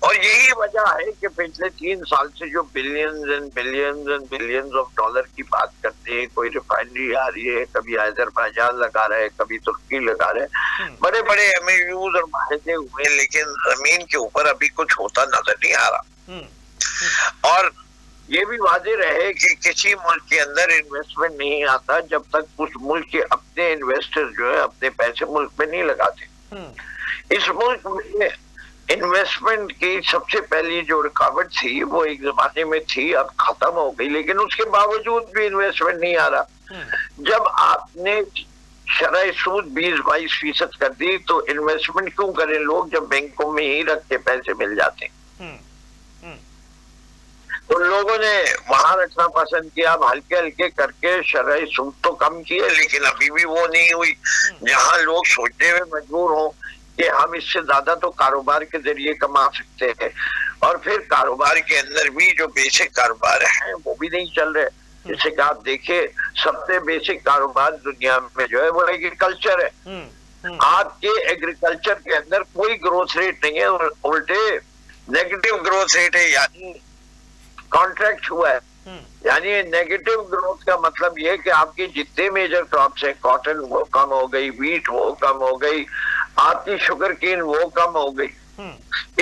اور یہی وجہ ہے کہ پچھلے 3 سال سے جو billions and billions and billions of dollar کی بات کرتے ہیں، کوئی ریفائنری آ رہی ہے، کبھی آذربائیجان لگا رہے، کبھی ترکی لگا رہے، بڑے بڑے ایم اے یوز اور معاہدے ہوئے، لیکن زمین کے اوپر ابھی کچھ ہوتا نظر نہیں آ رہا۔ اور یہ بھی واضح رہے کہ کسی ملک کے اندر انویسٹمنٹ نہیں آتا جب تک اس ملک کے اپنے انویسٹر جو ہے اپنے پیسے ملک میں نہیں لگاتے۔ اس ملک میں انویسٹمنٹ کی سب سے پہلی جو رکاوٹ تھی وہ ایک زمانے میں تھی، اب ختم ہو گئی، لیکن اس کے باوجود بھی انویسٹمنٹ نہیں آ رہا۔ جب آپ نے شرح سود 20-22% کر دی تو انویسٹمنٹ کیوں کریں لوگ جب بینکوں میں ہی رکھ کے پیسے مل جاتے ہیں؟ تو لوگوں نے وہاں رکھنا پسند کیا، اب ہلکے ہلکے کر کے شرح سود تو کم کیے، لیکن ابھی بھی وہ نہیں ہوئی جہاں لوگ سوچتے ہوئے مجبور ہوں کہ ہم اس سے زیادہ تو کاروبار کے ذریعے کما سکتے ہیں، اور پھر کاروبار کے اندر بھی جو بیسک کاروبار ہیں وہ بھی نہیں چل رہے۔ جیسے کہ آپ دیکھیں سب سے بیسک کاروبار دنیا میں جو ہے وہ ایگریکلچر ہے۔ آپ کے ایگریکلچر کے اندر کوئی گروتھ ریٹ نہیں ہے، الٹے نیگیٹو گروتھ ریٹ ہے، یعنی کانٹریکٹ ہوا ہے۔ یعنی نیگیٹو گروتھ کا مطلب یہ کہ آپ کی جتنے میجر کراپس ہیں، کاٹن وہ کم ہو گئی، ویٹ وہ کم ہو گئی، آپ کی شوگر کین وہ کم ہو گئی۔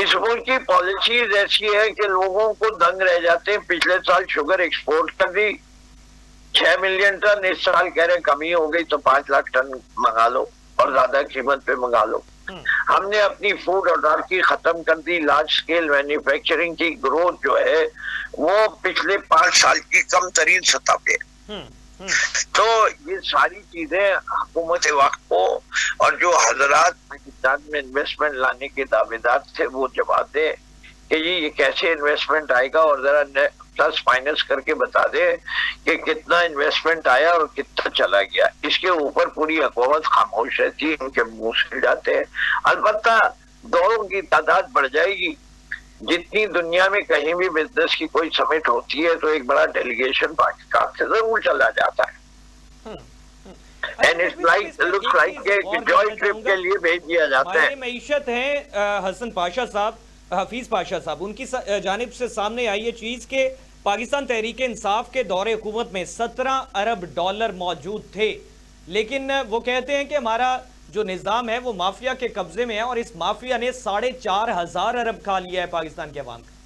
اس ملک کی پالیسیز ایسی ہے کہ لوگوں کو دنگ رہ جاتے ہیں۔ پچھلے سال شوگر ایکسپورٹ کر دی 6 ملین ٹن، اس سال کہہ رہے کمی ہو گئی تو 5 لاکھ ٹن منگا لو اور زیادہ قیمت پہ منگا لو۔ ہم نے اپنی فوڈ اتھارٹی ختم کر دی، لارج سکیل مینوفیکچرنگ کی گروتھ جو ہے وہ پچھلے 5 سال کی کم ترین سطح پہ۔ تو یہ ساری چیزیں حکومت وقت کو اور جو حضرات پاکستان میں انویسٹمنٹ لانے کے دعوے دار تھے وہ جواب دے کہ یہ کیسے انویسٹمنٹ آئے گا، اور ذرا پلس مائنس کر کے بتا دے کہ کتنا انویسٹمنٹ آیا اور کتنا چلا گیا۔ اس کے اوپر پوری حکومت خاموش رہتی ہے، ان کے منہ سے جاتے ہیں۔ البتہ دوروں کی تعداد بڑھ جائے گی، جتنی دنیا میں کہیں بھی بزنس کی کوئی سمٹ ہوتی ہے تو ایک بڑا ڈیلیگیشن پاکستان سے ضرور چلا جاتا ہے، and it's like looks like کہ جوائنٹ ٹرپ کے لیے بھیج دیا جاتا ہے۔ معیشت ہیں حسن پاشا صاحب، حفیظ پاشا صاحب، ان کی جانب سے سامنے آئی یہ چیز کہ پاکستان تحریک انصاف کے دور حکومت میں 17 ارب ڈالر موجود تھے، لیکن وہ کہتے ہیں کہ ہمارا جو نظام ہے وہ مافیا کے قبضے میں ہے، اور اس مافیا نے 4,500 ارب کھا لیا ہے پاکستان کے عوام کا۔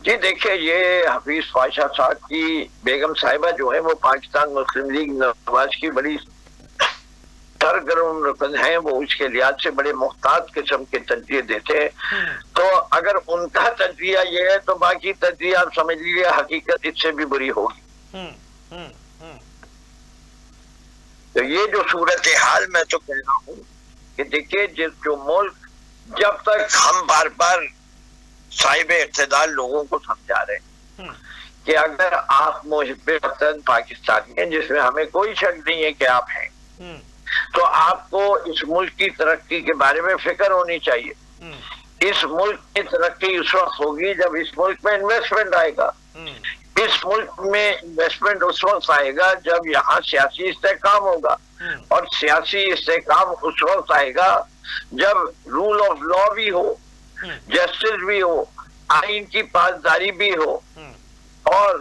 جی دیکھیں، یہ حفیظ پاشا صاحب کی بیگم صاحبہ جو ہے وہ پاکستان مسلم لیگ نواز کی بڑی سرگرم رکن ہیں، وہ اس کے لحاظ سے بڑے محتاط قسم کے تجزیے دیتے ہیں۔ تو اگر ان کا تجزیہ یہ ہے تو باقی تجزیہ آپ سمجھ لیجیے حقیقت اس سے بھی بری ہوگی۔ تو یہ جو صورتحال میں تو کہہ رہا ہوں کہ دیکھیے جو ملک جب تک ہم بار بار صاحب اقتدار لوگوں کو سمجھا رہے ہیں کہ اگر آپ محب وطن پاکستانی ہیں، جس میں ہمیں کوئی شک نہیں ہے کہ آپ ہیں، تو آپ کو اس ملک کی ترقی کے بارے میں فکر ہونی چاہیے۔ اس ملک کی ترقی اس وقت ہوگی جب اس ملک میں انویسٹمنٹ آئے گا۔ اس ملک میں انویسٹمنٹ اس وقت آئے گا جب یہاں سیاسی استحکام ہوگا، اور سیاسی استحکام اس وقت آئے گا جب رول آف لا بھی ہو، جسٹس بھی ہو، آئین کی پاسداری بھی ہو، اور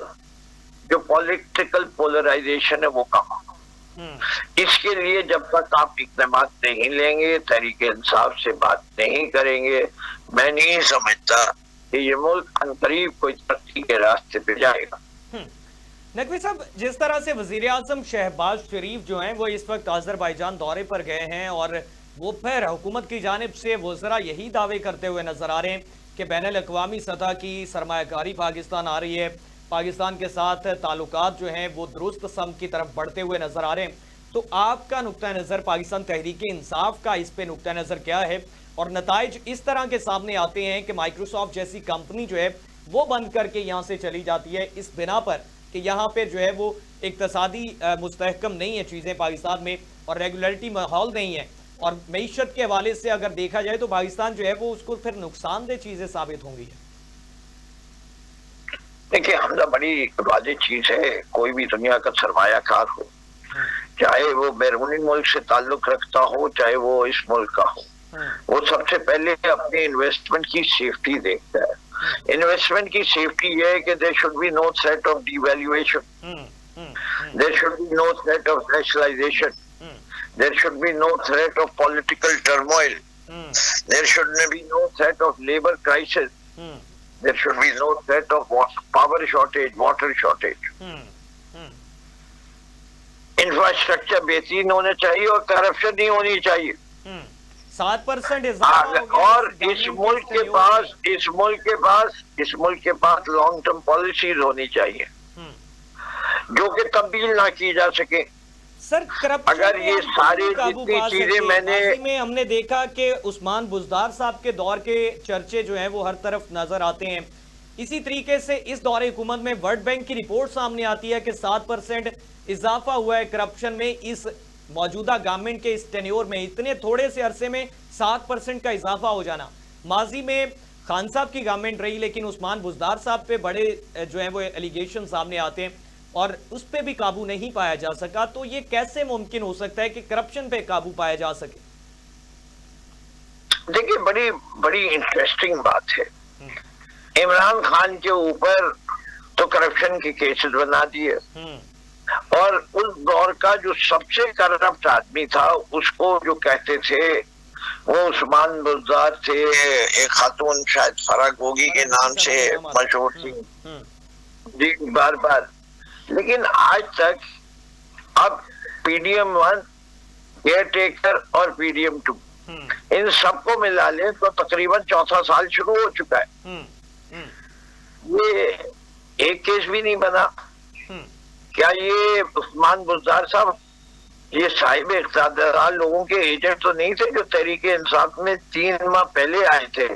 جو پولیٹیکل پولرائزیشن ہے وہ کم ہو۔ اس کے لیے جب تک آپ اقدامات نہیں لیں گے، تحریک انصاف سے بات نہیں کریں گے، میں نہیں سمجھتا کہ یہ ملک عنقریب کوئی ترقی کے راستے پہ جائے گا۔ نقوی صاحب، جس طرح سے وزیر اعظم شہباز شریف جو ہیں وہ اس وقت آذربائیجان دورے پر گئے ہیں، اور وہ پھر حکومت کی جانب سے وزراء یہی دعوے کرتے ہوئے نظر آ رہے ہیں کہ بین الاقوامی سطح کی سرمایہ کاری پاکستان آ رہی ہے، پاکستان کے ساتھ تعلقات جو ہیں وہ درست سمت کی طرف بڑھتے ہوئے نظر آ رہے ہیں، تو آپ کا نقطہ نظر پاکستان تحریک انصاف کا اس پہ نقطہ نظر کیا ہے؟ اور نتائج اس طرح کے سامنے آتے ہیں کہ مائیکروسافٹ جیسی کمپنی جو ہے وہ بند کر کے یہاں سے چلی جاتی ہے اس بنا پر کہ یہاں پہ جو ہے وہ اقتصادی مستحکم نہیں ہے چیزیں پاکستان میں، اور ریگولیٹری ماحول نہیں ہے، اور معیشت کے حوالے سے اگر دیکھا جائے تو پاکستان جو ہے وہ اس کو پھر نقصان دہ چیزیں ثابت ہوں گی۔ دیکھیں حمزہ، بڑی واضح چیز ہے، کوئی بھی دنیا کا سرمایہ کار ہو، چاہے وہ بیرونی ملک سے تعلق رکھتا ہو چاہے وہ اس ملک کا ہو، وہ سب سے پہلے اپنے انویسٹمنٹ کی سیفٹی دیکھتا ہے. انویسٹمنٹ کی سیفٹی یہ ہے کہ there should be no threat of devaluation, there should be no threat of nationalization, there should be no threat of political turmoil, there should be no threat of labor crisis, there should be no threat of power shortage, water shortage. Infrastructure بہترین ہونے چاہیے اور corruption نہیں ہونی چاہیے. 7% اور اس ملک کے پاس long term policies ہونی چاہیے جو کہ تبدیل نہ کی جا سکے. سر اگر یہ ساری جتنی چیزیں میں ہم نے دیکھا کہ عثمان بزدار صاحب کے دور کے چرچے جو ہیں وہ ہر طرف نظر آتے ہیں. اسی طریقے سے اس دور حکومت میں ورلڈ بینک کی رپورٹ سامنے آتی ہے کہ 7% اضافہ ہوا ہے کرپشن میں. اس موجودہ گورنمنٹ کے اس ٹینیور میں اتنے تھوڑے سے عرصے میں 7% کا اضافہ ہو جانا. ماضی میں خان صاحب کی گورنمنٹ رہی لیکن عثمان بزدار صاحب پہ بڑے جو ہیں وہ ایلیگیشن سامنے آتے ہیں اور اس پہ بھی قابو نہیں پایا جا سکا. تو یہ کیسے ممکن ہو سکتا ہے کہ کرپشن پہ قابو پایا جا سکے؟ دیکھیں بڑی انٹرسٹنگ بات ہے. عمران خان کے اوپر تو کرپشن کے کیسز بنا دیے اور اس دور کا جو سب سے کرپٹ آدمی تھا اس کو جو کہتے تھے وہ عثمان بزدار تھے. ایک خاتون شاید فرح گوگی کے نام سے مشہور تھی جی بار. لیکن آج تک اب PDM-1 کیئر ٹیکر اور PDM-2 ان سب کو ملا لیں تو تقریباً 4 سال شروع ہو چکا ہے. یہ ایک کیس بھی نہیں بنا. کیا یہ عثمان بزدار صاحب یہ صاحب اقتدار لوگوں کے ایجنٹ تو نہیں تھے جو تحریک انصاف میں 3 ماہ پہلے آئے تھے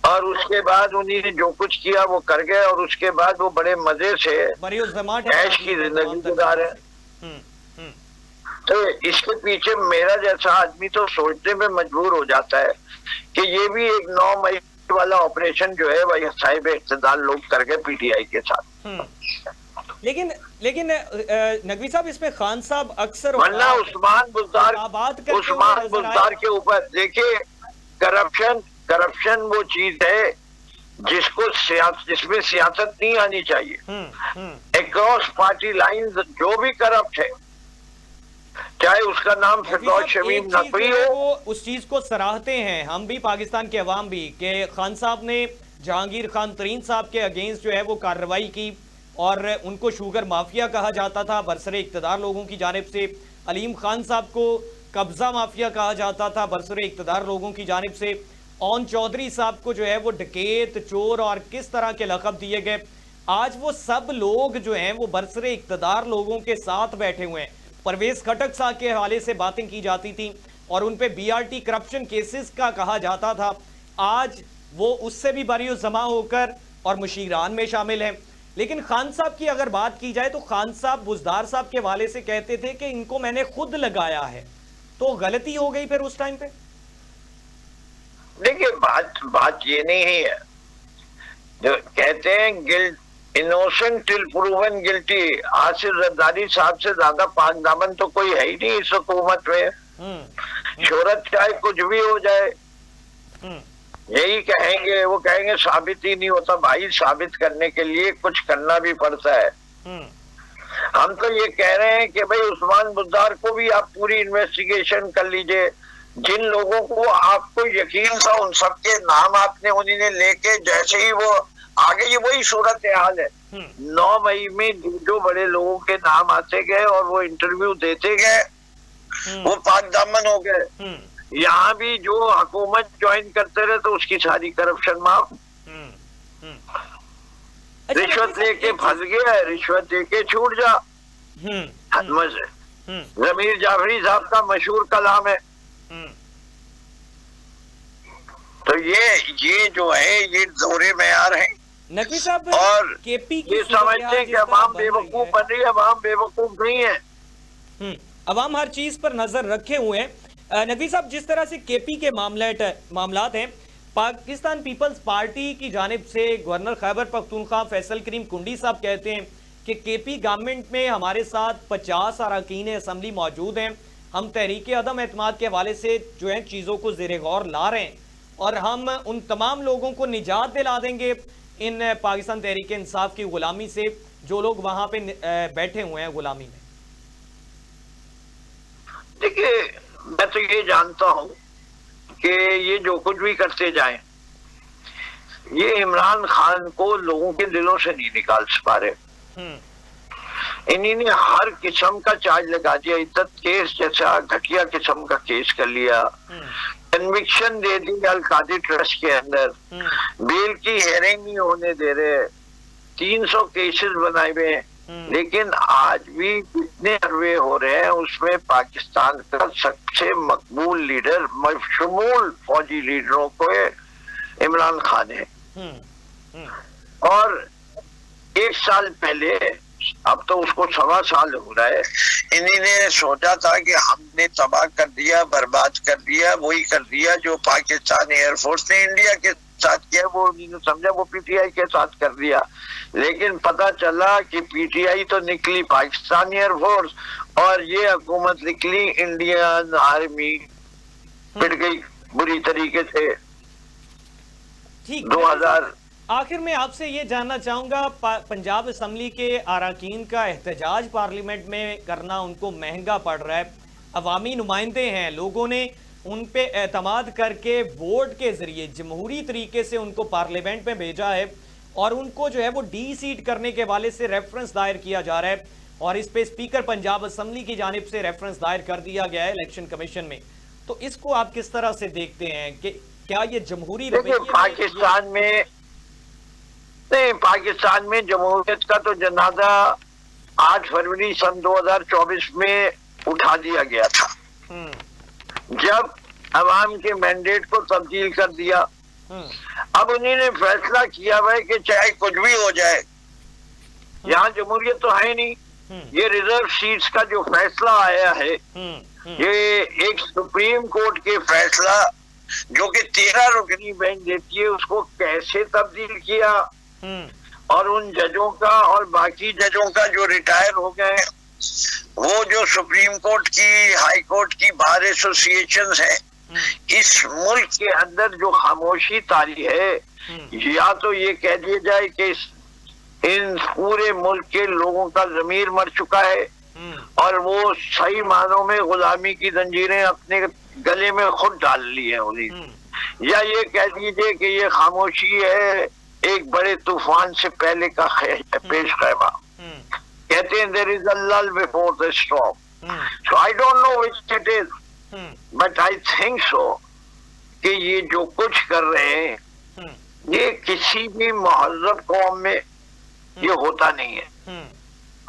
اور اس کے بعد انہیں نے جو کچھ کیا وہ کر گئے اور اس کے بعد وہ بڑے مزے سے عیش کی زندگی گزار ہے. تو اس کے پیچھے میرا جیسا آدمی تو سوچنے میں مجبور ہو جاتا ہے کہ یہ بھی ایک 9 مئی والا آپریشن جو ہے وہ صاحب اقتدار لوگ کر گئے PTI کے ساتھ. لیکن نقوی صاحب اس میں خان صاحب اکثر ورنہ عثمان بزدار کے اوپر دیکھیں کرپشن وہ چیز ہے جس میں سیاست نہیں آنی چاہیے. اکراس پارٹی لائنز جو بھی کرپٹ ہے چاہے اس کا نام فردوس شمیم نقوی ہو وہ اس چیز کو سراہتے ہیں ہم بھی پاکستان کے عوام بھی کہ خان صاحب نے جہانگیر خان ترین صاحب کے اگینسٹ جو ہے وہ کارروائی کی اور ان کو شوگر مافیا کہا جاتا تھا برسر اقتدار لوگوں کی جانب سے. علیم خان صاحب کو قبضہ مافیا کہا جاتا تھا برسر اقتدار لوگوں کی جانب سے. اون چودھری صاحب کو جو ہے وہ ڈکیت چور اور کس طرح کے لقب دیے گئے. آج وہ سب لوگ جو ہیں وہ برسر اقتدار لوگوں کے ساتھ بیٹھے ہوئے ہیں. پرویز خٹک صاحب کے حوالے سے باتیں کی جاتی تھیں اور ان پہ BRT کرپشن کیسز کا کہا جاتا تھا. آج وہ اس سے بھی بری زماں ہو کر اور مشیران میں شامل ہیں. لیکن خان صاحب کی اگر بات کی جائے تو خان صاحب بزدار صاحب کے حوالے سے کہتے تھے کہ ان کو میں نے خود لگایا ہے. تو غلطی ہو گئی پھر اس ٹائم پہ؟ دیکھیں بات یہ نہیں ہے جو کہتے ہیں innocent till proven guilty. Asif Zardari صاحب سے زیادہ پاک دامن تو کوئی ہے ہی نہیں اس حکومت میں. شہرت چاہے کچھ بھی ہو جائے یہی کہیں گے. وہ کہیں گے ثابت ہی نہیں ہوتا. بھائی ثابت کرنے کے لیے کچھ کرنا بھی پڑتا ہے. ہم تو یہ کہہ رہے ہیں کہ بھئی عثمان بزدار کو بھی آپ پوری انویسٹیگیشن کر لیجئے. جن لوگوں کو آپ کو یقین تھا ان سب کے نام آپ نے انہیں نے لے کے جیسے ہی وہ آگے یہ وہی صورتحال ہے. 9 مئی میں جو بڑے لوگوں کے نام آتے گئے اور وہ انٹرویو دیتے گئے وہ پاک دامن ہو گئے. یہاں بھی جو حکومت جوائن کرتے رہے تو اس کی ساری کرپشن معاف. رشوت لے کے پھنس گیا ہے, رشوت دے کے چھوٹ جا. ضمیر جعفری صاحب کا مشہور کلام ہے. تو یہ جو ہے یہ دورے معیار ہیں. نقوی صاحب اور یہ سمجھتے ہیں کہ عوام بے وقوف بن رہی ہے. عوام بے وقوف نہیں ہے. عوام ہر چیز پر نظر رکھے ہوئے ہیں. نقوی صاحب جس طرح سے KP کے معاملات ہیں, پاکستان پیپلز پارٹی کی جانب سے گورنر خیبر پختونخوا فیصل کریم کنڈی صاحب کہتے ہیں کہ KP گورنمنٹ میں ہمارے ساتھ 50 اراکین اسمبلی موجود ہیں ہم تحریک عدم اعتماد کے حوالے سے جو ہے چیزوں کو زیر غور لا رہے ہیں اور ہم ان تمام لوگوں کو نجات دلا دیں گے ان پاکستان تحریک انصاف کی غلامی سے جو لوگ وہاں پہ بیٹھے ہوئے ہیں غلامی میں؟ دیکھیے میں تو یہ جانتا ہوں کہ یہ جو کچھ بھی کرتے جائیں یہ عمران خان کو لوگوں کے دلوں سے نہیں نکال پا رہے. انہی نے ہر قسم کا چارج لگا دیا, عزت کیس جیسا گھٹیا قسم کا کیس کر لیا, کنوکشن دے دی القادری ٹرسٹ کے اندر, بیل کی ہیئرنگ نہیں ہونے دے رہے, 300 کیسز بنائے ہوئے ہیں. لیکن آج بھی جتنے سروے ہو رہے ہیں اس میں پاکستان کا سب سے مقبول لیڈر شمول فوجی لیڈروں کو عمران خان ہے. اور 1 سال پہلے, اب تو اس کو 1.25 سال ہو رہا ہے, انہی نے سوچا تھا کہ ہم نے تباہ کر دیا, برباد کر دیا, وہی کر دیا جو پاکستان ایئر فورس نے انڈیا کے ساتھ کیا, وہ انہی نے سمجھا وہ پی ٹی آئی کے ساتھ کر دیا. لیکن پتا چلا کہ پی ٹی آئی تو نکلی پاکستان ایئر فورس اور یہ حکومت نکلی انڈین آرمی, پٹ گئی بری طریقے سے. 2000 آخر میں آپ سے یہ جاننا چاہوں گا, پنجاب اسمبلی کے اراکین کا احتجاج پارلیمنٹ میں کرنا ان کو مہنگا پڑ رہا ہے. عوامی نمائندے ہیں, لوگوں نے ان پہ اعتماد کر کے ووٹ کے ذریعے جمہوری طریقے سے ان کو پارلیمنٹ میں بھیجا ہے اور ان کو جو ہے وہ ڈی سیٹ کرنے کے حوالے سے ریفرنس دائر کیا جا رہا ہے اور اس پہ اسپیکر پنجاب اسمبلی کی جانب سے ریفرنس دائر کر دیا گیا ہے الیکشن کمیشن میں. تو اس کو آپ کس طرح سے دیکھتے ہیں کہ کیا یہ جمہوری رویے پاکستان میں جمہوریت کا تو جنازہ 8 فروری سن 2024 میں اٹھا دیا گیا تھا جب عوام کے مینڈیٹ کو تبدیل کر دیا. اب انہی نے فیصلہ کیا ہوا ہے کہ چاہے کچھ بھی ہو جائے یہاں جمہوریت تو ہے نہیں. یہ ریزرو سیٹس کا جو فیصلہ آیا ہے یہ ایک سپریم کورٹ کے فیصلہ جو کہ 13 رکنی بینچ دیتی ہے اس کو کیسے تبدیل کیا, اور ان ججوں کا اور باقی ججوں کا جو ریٹائر ہو گئے وہ جو سپریم کورٹ کی, ہائی کورٹ کی بار ایسوسیشنز ہیں, اس ملک کے اندر جو خاموشی طاری ہے, یا تو یہ کہہ دیا جائے کہ ان پورے ملک کے لوگوں کا ضمیر مر چکا ہے اور وہ صحیح معنوں میں غلامی کی زنجیریں اپنے گلے میں خود ڈال لی ہیں, یا یہ کہہ دیجئے کہ یہ خاموشی ہے ایک بڑے طوفان سے پہلے کا پیش خیمہ. کہتے ہیں there is a lull before the storm. So I don't know which it is, but I think so کہ یہ جو کچھ کر رہے ہیں یہ کسی بھی مہذب قوم میں یہ ہوتا نہیں ہے.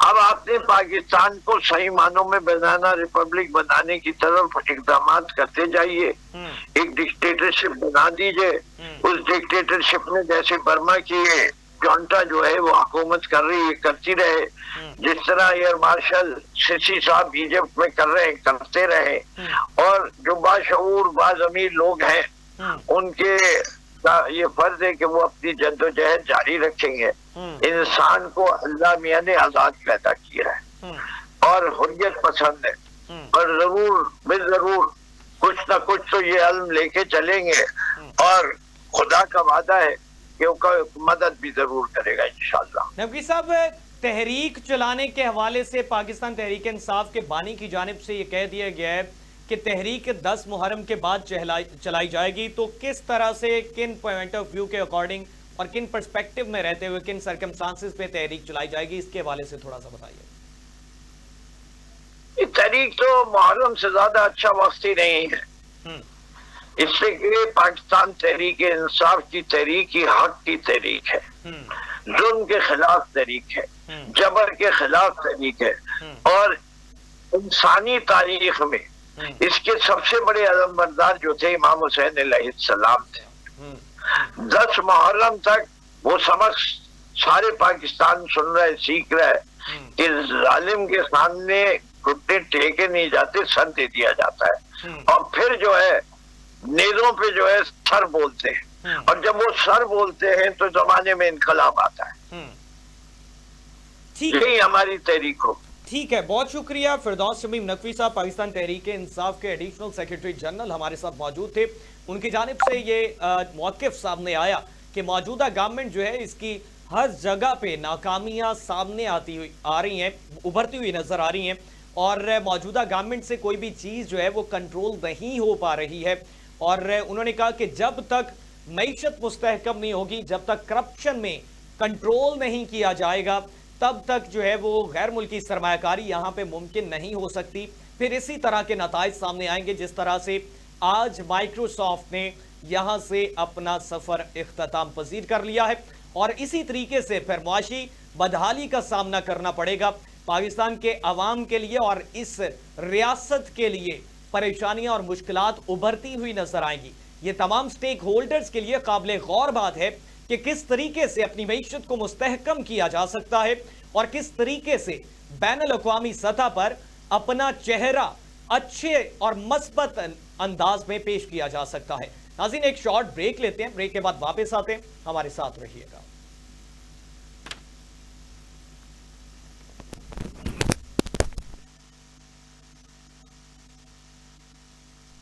اب آپ نے پاکستان کو صحیح معنوں میں بنانا, ریپبلک بنانے کی طرف اقدامات کرتے جائیے, ایک ڈکٹیٹرشپ بنا دیجئے. اس ڈکٹیٹرشپ میں جیسے برما کی جونٹا جو ہے وہ حکومت کر رہی ہے کرتی رہے, جس طرح ایئر مارشل سیسی صاحب ایجپٹ میں کر رہے ہیں کرتے رہے, اور جو باشعور باضمیر لوگ ہیں ان کے یہ فرض ہے کہ وہ اپنی جدوجہد جاری رکھیں گے. انسان کو اللہ میاں نے آزاد پیدا کیا ہے اور حریت پسند ہے, اور ضرور ضرور کچھ نہ کچھ تو یہ علم لے کے چلیں گے, اور خدا کا وعدہ ہے کہ وہ مدد بھی ضرور کرے گا انشاءاللہ. نقوی صاحب, تحریک چلانے کے حوالے سے پاکستان تحریک انصاف کے بانی کی جانب سے یہ کہہ دیا گیا ہے کہ تحریک 10 محرم کے بعد چلائی جائے گی, تو کس طرح سے, کن پوائنٹ آف ویو کے اکارڈنگ اور کن پرسپیکٹیو میں رہتے ہوئے کن سرکمسٹانسز پہ تحریک چلائی جائے گی, اس کے حوالے سے تھوڑا سا بتائیے. یہ تحریک تو محرم سے زیادہ اچھا وقت ہی نہیں ہے, اس سے کہ پاکستان تحریک انصاف کی تحریک ہی حق کی تحریک ہے, ظلم کے خلاف تحریک ہے, جبر کے خلاف تحریک ہے, اور انسانی تاریخ میں اس کے سب سے بڑے علمبردار جو تھے امام حسین علیہ السلام تھے. 10 محرم تک وہ سبق سارے پاکستان سن رہے, سیکھ رہے کہ ظالم کے سامنے گھٹنے ٹیکے نہیں جاتے, سر دے دیا جاتا ہے, اور پھر جو ہے نیزوں پہ جو ہے سر بولتے ہیں, اور جب وہ سر بولتے ہیں تو زمانے میں انقلاب آتا ہے. یہی ہماری تحریک ہو. ٹھیک ہے، بہت شکریہ فردوس شمیم نقوی صاحب، پاکستان تحریک انصاف کے ایڈیشنل سیکرٹری جنرل ہمارے ساتھ موجود تھے. ان کی جانب سے یہ موقف سامنے آیا کہ موجودہ گورنمنٹ جو ہے اس کی ہر جگہ پہ ناکامیاں سامنے آ رہی ہیں، ابھرتی ہوئی نظر آ رہی ہیں، اور موجودہ گورنمنٹ سے کوئی بھی چیز جو ہے وہ کنٹرول نہیں ہو پا رہی ہے. اور انہوں نے کہا کہ جب تک معیشت مستحکم نہیں ہوگی، جب تک کرپشن میں کنٹرول نہیں کیا جائے گا، تب تک جو ہے وہ غیر ملکی سرمایہ کاری یہاں پہ ممکن نہیں ہو سکتی. پھر اسی طرح کے نتائج سامنے آئیں گے جس طرح سے آج مائکروسافٹ نے یہاں سے اپنا سفر اختتام پذیر کر لیا ہے، اور اسی طریقے سے پھر معاشی بدحالی کا سامنا کرنا پڑے گا پاکستان کے عوام کے لیے، اور اس ریاست کے لیے پریشانیاں اور مشکلات ابھرتی ہوئی نظر آئیں گی. یہ تمام سٹیک ہولڈرز کے لیے قابل غور بات ہے کہ کس طریقے سے اپنی معیشت کو مستحکم کیا جا سکتا ہے، اور کس طریقے سے بین الاقوامی سطح پر اپنا چہرہ اچھے اور مثبت انداز میں پیش کیا جا سکتا ہے. ناظرین ایک شارٹ بریک لیتے ہیں، بریک کے بعد واپس آتے ہیں، ہمارے ساتھ رہیے گا.